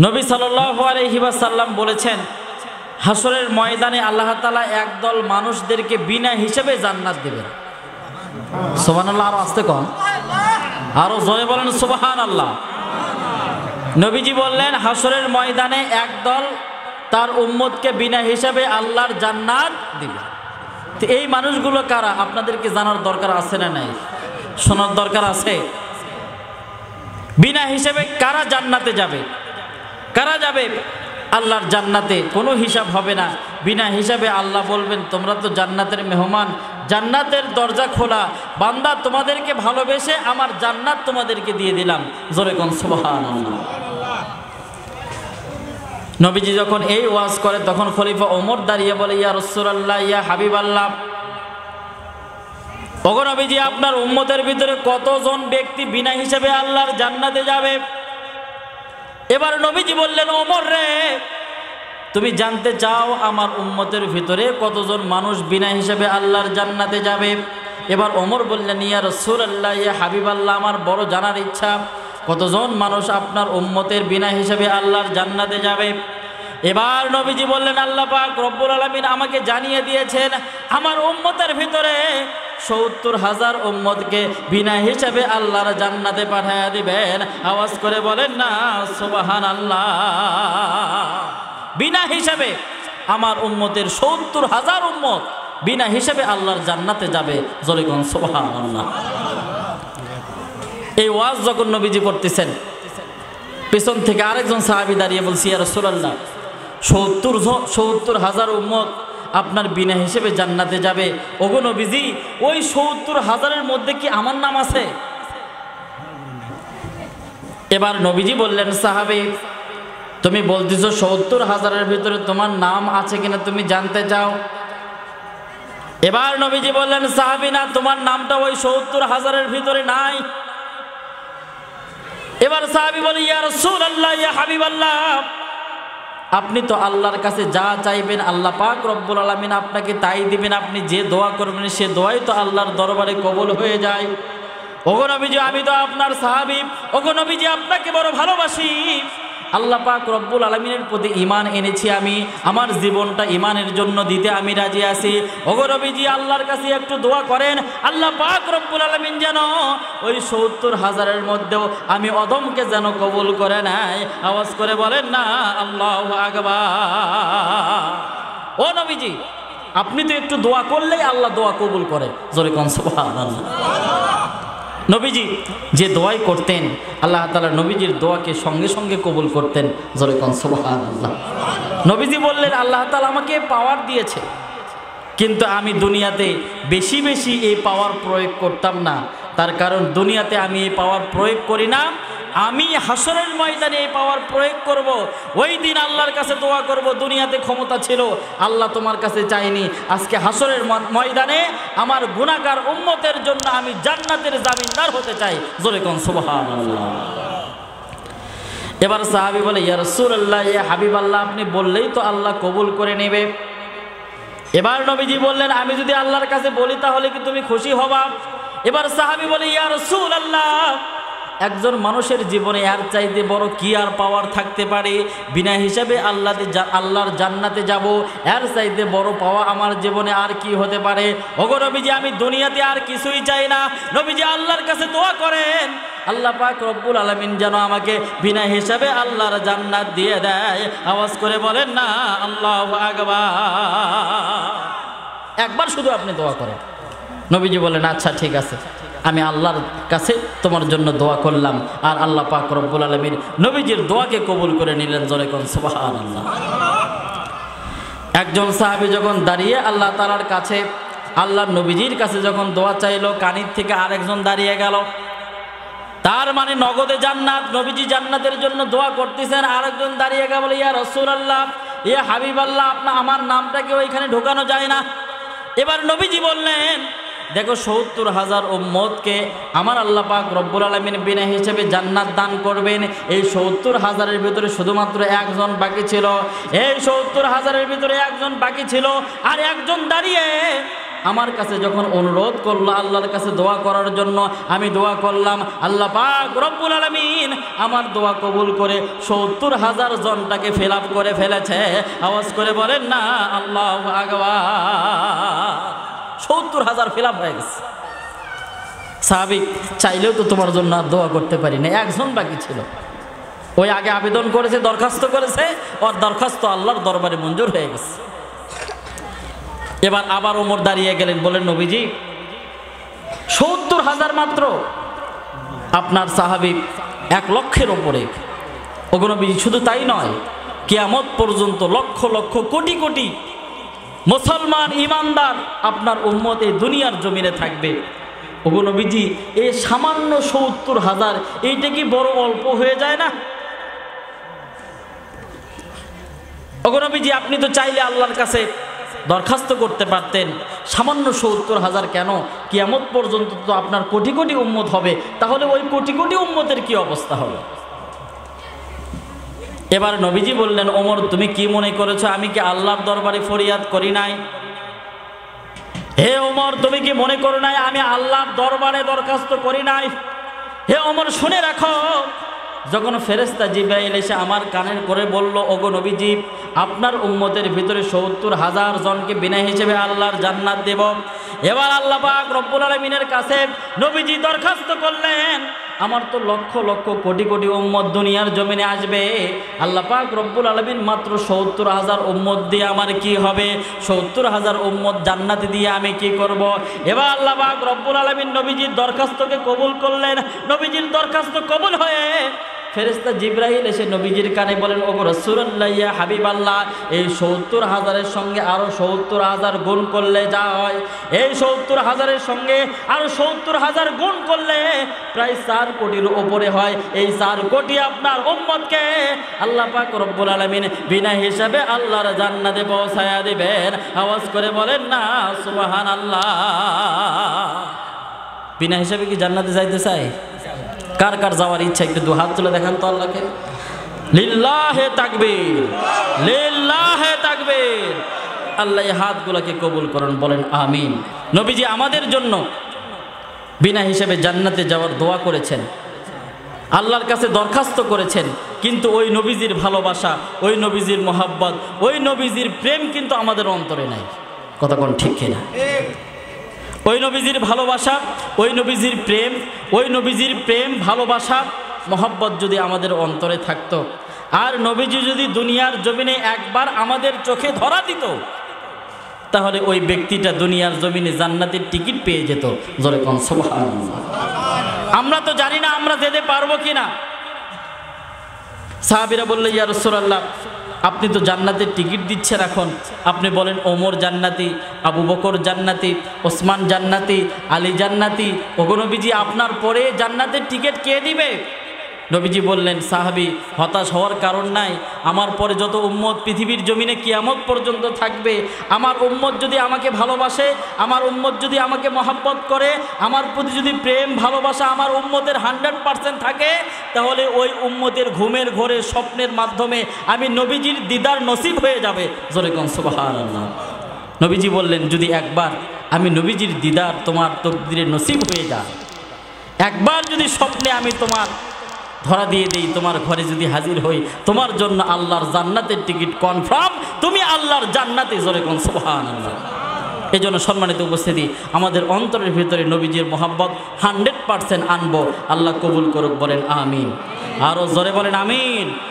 নবী সাল্লাল্লাহু আলাইহি ওয়াসাল্লাম বলেছেন, হাসরের ময়দানে আল্লাহ তাআলা একদল মানুষদেরকে বিনা হিসেবে জান্নাত দেবেন। সুবহানাল্লাহ। আরো আস্তে কন, আরো জোরে বলেন সুবহানাল্লাহ। নবীজি বললেন, হাসরের ময়দানে একদল তার উম্মতকে বিনা হিসেবে আল্লাহর জান্নাত দিবে। তো এই মানুষগুলো কারা আপনাদেরকে জানার দরকার আছে না নাই? শোনার দরকার আছে। বিনা হিসেবে কারা জান্নাতে যাবে? কারা যাবে আল্লাহর জান্নাতে? কোনো হিসাব হবে না। বিনা হিসাবে আল্লাহ বলবেন, তোমরা তো জান্নাতের মেহমান, জান্নাতের দরজা খোলা, বান্দা তোমাদেরকে ভালোবেসে আমার জান্নাত তোমাদেরকে দিয়ে দিলাম। জোরে কোন সুবহানাল্লাহ। নবীজি যখন এই ওয়াজ করে তখন খলিফা ওমর দাঁড়িয়ে বলে, ইয়া রাসূলুল্লাহ, ইয়া হাবিবাল্লাহ, ওগো নবীজি, আপনার উম্মতের ভিতরে কতজন ব্যক্তি বিনা হিসেবে আল্লাহর জান্নাতে যাবে? এবার নবীজি বললেন, ওমর রে, তুমি জানতে চাও আমার উম্মতের ভিতরে কতজন মানুষ বিনা হিসেবে আল্লাহর জান্নাতে যাবে? এবার ওমর বললেন, ইয়া রাসূলুল্লাহ, ইয়া হাবিবাল্লাহ, আমার বড় জানার ইচ্ছা কতজন মানুষ আপনার উম্মতের বিনা হিসেবে আল্লাহর জান্নাতে যাবে। এবার নবীজি বললেন, আল্লাহ পাক রব্বুল আলামিন আমাকে জানিয়ে দিয়েছেন আমার উম্মতের ভিতরে ৭০,০০০ উম্মতকে বিনা হিসাবে আল্লাহর জান্নাতে পাঠিয়ে দিবেন। আওয়াজ করে বলেন না সুবহানাল্লাহ। বিনা হিসাবে আমার উম্মতের ৭০,০০০ উম্মত বিনা হিসাবে আল্লাহর জান্নাতে যাবে। জোরে কোন সুবহানাল্লাহ। এই ওয়াজ যখন নবীজি করতেছেন, পেছন থেকে আরেকজন সাহাবী দাঁড়িয়ে বলছে, ইয়া রাসূলুল্লাহ, ৭০,০০০ উম্মত আপনার বিনা হিসেবে জান্নাতে যাবে। ওগো নবীজি, ওই ৭০,০০০-এর মধ্যে কি আমার নাম আছে? এবার নবীজি বললেন, সাহাবী, তুমি বলতেছো ৭০,০০০-এর ভিতরে তোমার নাম আছে কিনা তুমি জানতে চাও? এবার নবীজি বললেন, সাহাবী, না, তোমার নামটা ওই ৭০,০০০-এর ভিতরে নাই। এবার সাহাবী বলে, ইয়া রাসূলুল্লাহ, ইয়া হাবিবাল্লাহ, আপনি তো আল্লাহর কাছে যা চাইবেন আল্লাহ পাক রব্বুল আলামিন আপনাকে তাই দিবেন। আপনি যে দোয়া করবেন সে দোয়াই তো আল্লাহর দরবারে কবুল হয়ে যায়। ওগো নবীজি, আমি তো আপনার সাহাবী। ওগো নবীজি, আপনাকে বড় ভালোবাসি। আল্লাহ পাক রব্বুল আলামিনের প্রতি ঈমান এনেছি আমি, আমার জীবনটা ঈমানের জন্য দিতে আমি রাজি আছি। ওগো নবীজি, আল্লাহর কাছে একটু দোয়া করেন, আল্লাহ পাক রব্বুল আলামিন যেন ওই ৭০,০০০-এর মধ্যেও আমি অদমকে যেন কবুল করে নেয়। আওয়াজ করে বলেন না আল্লাহু আকবার। ও নবীজি, আপনি তো একটু দোয়া করলেই আল্লাহ দোয়া কবুল করে। জোরে কোন সুবহানাল্লাহ। নবীজি যে দোয়াই করতেন আল্লাহ তাআলা নবীজির দোয়াকে সঙ্গে সঙ্গে কবুল করতেন। জোরে কোন সুবহানাল্লাহ। নবীজি বললেন, আল্লাহ তাআলা আমাকে পাওয়ার দিয়েছে, কিন্তু আমি দুনিয়াতে বেশি বেশি এই পাওয়ার প্রয়োগ করতাম না। তার কারণ দুনিয়াতে আমি এই পাওয়ার প্রয়োগ করি না, আমি হাসরের ময়দানে এই পাওয়ার প্রয়োগ করব। ওই দিন আল্লাহর কাছে দোয়া করব, দুনিয়াতে ক্ষমতা ছিল, আল্লাহ তোমার কাছে চাইনি, আজকে হাসরের ময়দানে আমার গুনাহগার উম্মতের জন্য আমি জান্নাতের জামিনদার হতে চাই। জোরে কোন সুবহানাল্লাহ। এবার সাহাবী বলে, ইয়া রাসূলুল্লাহ, ইয়া হাবিবাল্লাহ, আপনি বললেই তো আল্লাহ কবুল করে নেবে। এবার নবীজি বললেন, আমি যদি আল্লাহর কাছে বলি তাহলে কি তুমি খুশি হবা? এবার সাহাবী বলে, ইয়া রাসূলুল্লাহ, একজন মানুষের জীবনে এর চাইতে বড় কি আর পাওয়ার থাকতে পারে? বিনা হিসাবে আল্লাহর জান্নাতে যাব, এর চাইতে বড় পাওয়া আমার জীবনে আর কি হতে পারে? ওগো নবীজি, আমি দুনিয়াতে আর কিছুই চাই না। নবীজি আল্লাহর কাছে দোয়া করেন, আল্লাহ পাক রব্বুল আলামিন যেন আমাকে বিনা হিসাবে আল্লাহর জান্নাত দিয়ে দেয়। আওয়াজ করে বলেন না আল্লাহু আকবার। একবার শুধু আপনি দোয়া করেন। নবীজি বলেন, আচ্ছা ঠিক আছে, আমি আল্লাহর কাছে তোমার জন্য দোয়া করলাম। আর আল্লাহ পাক রব্বুল আলামিন নবীজির দোয়াকে কবুল করে নিলেন। জোরে কোন সুবহানাল্লাহ। একজন সাহাবী যখন দাঁড়িয়ে আল্লাহ তাআলার কাছে, আল্লাহর নবীজির কাছে যখন দোয়া চাইলো, কানির থেকে আরেকজন দাঁড়িয়ে গেল। তার মানে নগদে জান্নাত। নবীজি জান্নাতের জন্য দোয়া করতেছেন, আরেকজন দাঁড়িয়ে গেল, বলে, ইয়া রাসূলুল্লাহ, ইয়া হাবিবাল্লাহ, আমার নামটাকে ওইখানে ঢোকানো যায় না? এবার নবীজি বললেন, দেখো ৭০,০০০ উম্মতকে আমার আল্লাহ পাক রব্বুল আলামিন বিনা হিসেবে জান্নাত দান করবেন। এই ৭০,০০০-এর ভিতরে শুধুমাত্র একজন বাকি ছিল। এই ৭০,০০০-এর ভিতরে একজন বাকি ছিল, আর একজন দাঁড়িয়ে আমার কাছে যখন অনুরোধ করলো আল্লাহর কাছে দোয়া করার জন্য, আমি দোয়া করলাম, আল্লাহ পাক রব্বুল আলামিন আমার দোয়া কবুল করে ৭০,০০০ জনটাকে ফিল আপ করে ফেলেছে। আওয়াজ করে বলেন না আল্লাহু আকবার। ৭০,০০০ ফিল আপ হয়ে গেছে। সাহাবী চাইলেও তো তোমার জন্য আর দোয়া করতে পারি না, একজন বাকি ছিল। ওই আগে আবেদন করেছে, দরখাস্ত করেছে, ওর দরখাস্ত আল্লাহর দরবারে মঞ্জুর হয়ে গেছে। এবার আবার ওমর দাঁড়িয়ে গেলেন, বলেন নবীজি ৭০,০০০ মাত্র, আপনার সাহাবী ১,০০,০০০ ওপরে। ওগো নবীজি শুধু তাই নয়, কিয়ামত পর্যন্ত লক্ষ লক্ষ কোটি কোটি মুসলমান ইমানদার আপনার উম্মত এই দুনিয়ার জমিনে থাকবে। ওগো নবীজি এই সামান্য ৭০,০০০, এইটা কি বড় অল্প হয়ে যায় না? ওগো নবীজি আপনি তো চাইলে আল্লাহর কাছে দরখাস্ত করতে পারতেন, সামান্য ৭০,০০০ কেন? কিয়ামত পর্যন্ত তো আপনার কোটি কোটি উম্মত হবে, তাহলে ওই কোটি কোটি উম্মতের কি অবস্থা হবে? এবার নবীজি বললেন, ওমর তুমি কি মনে করেছো আমি কি আল্লাহর দরবারে ফরিয়াদ করি নাই? হে ওমর তুমি কি মনে করো নাই আমি আল্লাহর দরবারে দরখাস্ত করি নাই? হে ওমর শুনে রাখো, যখন ফেরেশতা জিবরাইল এসে আমার কানের করে বলল, ওগো নবীজি আপনার উম্মতের ভিতরে ৭০,০০০ জনকে বিনা হিসেবে আল্লাহর জান্নাত দেব। এবার আল্লাহ পাক রব্বুল আলামিনের কাছে নবীজি দরখাস্ত করলেন, আমার তো লক্ষ লক্ষ কোটি কোটি উম্মত দুনিয়ার জমিনে আসবে, আল্লাহ পাক রব্বুল আলামিন মাত্র ৭০,০০০ উম্মত দিয়ে আমার কি হবে? ৭০,০০০ উম্মত জান্নাতে দিয়ে আমি কি করব? এবার আল্লাহ পাক রব্বুল আলামিন নবীজির দরখাস্তকে কবুল করলেন। নবীজির দরখাস্ত কবুল হয়ে ফেরেশতা জিবরাইল এসে নবীজির কানে বলেন, ওগো রাসূলুল্লাহ ইয়া হাবিবাল্লাহ, এই ৭০,০০০-এর সঙ্গে আরো ৭০,০০০ গুণ করলে যা হয়, এই ৭০,০০০-এর সঙ্গে আরো ৭০,০০০ গুণ করলে প্রায় ৪ কোটির উপরে হয়। এই ৪ কোটি আপনার উম্মতকে আল্লাহ পাক রব্বুল আলামিন বিনা হিসাবে আল্লাহর জান্নাতে পৌঁছায়া দিবেন। আওয়াজ করে বলেন না সুবহানাল্লাহ। বিনা হিসাবে কি জান্নাতে যাইতে চাই? কার কার যাওয়ার ইচ্ছা একটু দু হাত তুলে দেখান তো আল্লাহকে। লিল্লাহে তাকবীর, লিল্লাহে তাকবীর। আল্লাহ এই হাতগুলোকে কবুল করুন, বলেন আমিন। নবীজি আমাদের জন্য বিনা হিসেবে জান্নাতে যাওয়ার দোয়া করেছেন, আল্লাহর কাছে দরখাস্ত করেছেন, কিন্তু ওই নবীজির ভালোবাসা, ওই নবীজির মোহাব্বত, ওই নবীজির প্রেম কিন্তু আমাদের অন্তরে নাই। কথা কোন ঠিক কিনা? ওই নবীজির ভালোবাসা, ওই নবীজির প্রেম, ওই নবীজির প্রেম ভালোবাসা মোহাব্বত যদি আমাদের অন্তরে থাকতো, আর নবীজি যদি দুনিয়ার জমিনে একবার আমাদের চোখে ধরা দিত, তাহলে ওই ব্যক্তিটা দুনিয়ার জমিনে জান্নাতের টিকিট পেয়ে যেত। জোরে কোন সুবহানাল্লাহ। আমরা তো জানি না আমরা যেতে পারবো কিনা। সাহাবীরা বলল, ইয়া রাসূলুল্লাহ আপনি তো জান্নাতের টিকিট দিচ্ছেন, এখন আপনি বলেন ওমর জান্নাতি, আবু বকর জান্নাতি, ওসমান জান্নাতি, আলী জান্নাতি, ওগো নবীজি আপনার পরে জান্নাতের টিকিট কে দিবে? নবীজি বললেন, সাহাবী হতাশ হওয়ার কারণ নাই, আমার পরে যত উম্মত পৃথিবীর জমিনে কিয়ামত পর্যন্ত থাকবে, আমার উম্মত যদি আমাকে ভালোবাসে, আমার উম্মত যদি আমাকে মহব্বত করে, আমার প্রতি যদি প্রেম ভালোবাসা আমার উম্মতের 100% থাকে, তাহলে ওই উম্মতের ঘুমের ঘোরে স্বপ্নের মাধ্যমে আমি নবীজির দিদার নসিব হয়ে যাবে। জোরে কোন সুবহানাল্লাহ। নবীজি বললেন, যদি একবার আমি নবীজির দিদার তোমার তকদিরে নসিব হয়ে যায়, একবার যদি স্বপ্নে আমি তোমার ধরা দিয়ে দেই, তোমার ঘরে যদি হাজির হই, তোমার জন্য আল্লাহর জান্নাতের টিকিট কনফার্ম, তুমি আল্লাহর জান্নাতে। জোরে কোন সুবহানাল্লাহ। এই জন্য সম্মানিত উপস্থিতি, আমাদের অন্তরের ভিতরে নবীজির মোহাব্বত 100% আনবো। আল্লাহ কবুল করুক, বলেন আমিন। আরো জোরে বলেন আমিন।